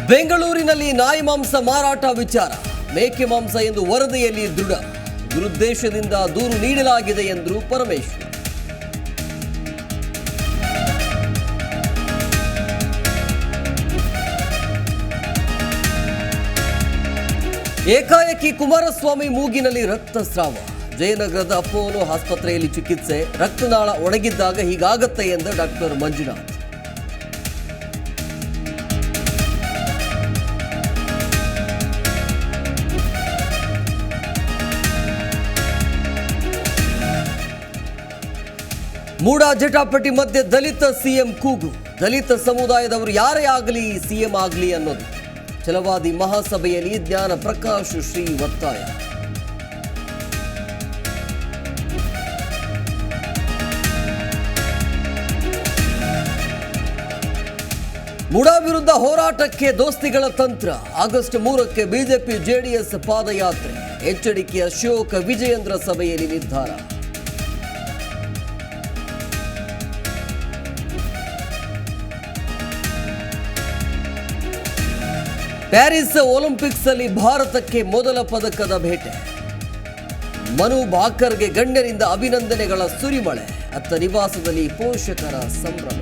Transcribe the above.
ಬೆಂಗಳೂರಿನಲ್ಲಿ ನಾಯಿ ಮಾಂಸ ಮಾರಾಟ ವಿಚಾರ ಮೇಕೆ ಮಾಂಸ ಎಂದು ವರದಿಯಲ್ಲಿ ದೃಢ ದುರುದ್ದೇಶದಿಂದ ದೂರು ನೀಡಲಾಗಿದೆ ಎಂದರು ಪರಮೇಶ್ವರ್. ಏಕಾಏಕಿ ಕುಮಾರಸ್ವಾಮಿ ಮೂಗಿನಲ್ಲಿ ರಕ್ತಸ್ರಾವ. ಜಯನಗರದ ಅಪೋಲೋ ಆಸ್ಪತ್ರೆಯಲ್ಲಿ ಚಿಕಿತ್ಸೆ. ರಕ್ತನಾಳ ಒಣಗಿದ್ದಾಗ ಹೀಗಾಗತ್ತೆ ಎಂದ ಡಾಕ್ಟರ್ ಮಂಜುನಾಥ್. ಮೂಡಾ ಜಟಾಪಟಿ ಮಧ್ಯೆ ದಲಿತ ಸಿಎಂ ಕೂಗು. ದಲಿತ ಸಮುದಾಯದವರು ಯಾರೇ ಆಗಲಿ ಸಿಎಂ ಆಗಲಿ ಅನ್ನೋದು. ಛಲವಾದಿ ಮಹಾಸಭೆಯಲ್ಲಿ ಜ್ಞಾನ ಪ್ರಕಾಶ್ ಶ್ರೀ ಒತ್ತಾಯ. ಮೂಡಾ ವಿರುದ್ಧ ಹೋರಾಟಕ್ಕೆ ದೋಸ್ತಿಗಳ ತಂತ್ರ. ಆಗಸ್ಟ್ 3ಕ್ಕೆ ಬಿಜೆಪಿ ಜೆಡಿಎಸ್ ಪಾದಯಾತ್ರೆ. ಎಚ್ಚರಿಕೆ ಅಶೋಕ್ ವಿಜಯೇಂದ್ರ ಸಭೆಯಲ್ಲಿ ನಿರ್ಧಾರ. ಪ್ಯಾರಿಸ್ ಒಲಿಂಪಿಕ್ಸ್ ಅಲ್ಲಿ ಭಾರತಕ್ಕೆ ಮೊದಲ ಪದಕದ ಬೇಟೆ. ಮನು ಭಾಕರ್ಗೆ ಗಣ್ಯರಿಂದ ಅಭಿನಂದನೆಗಳ ಸುರಿಮಳೆ. ಅತ್ತ ನಿವಾಸದಲ್ಲಿ ಪೋಷಕರ ಸಂಭ್ರಮ.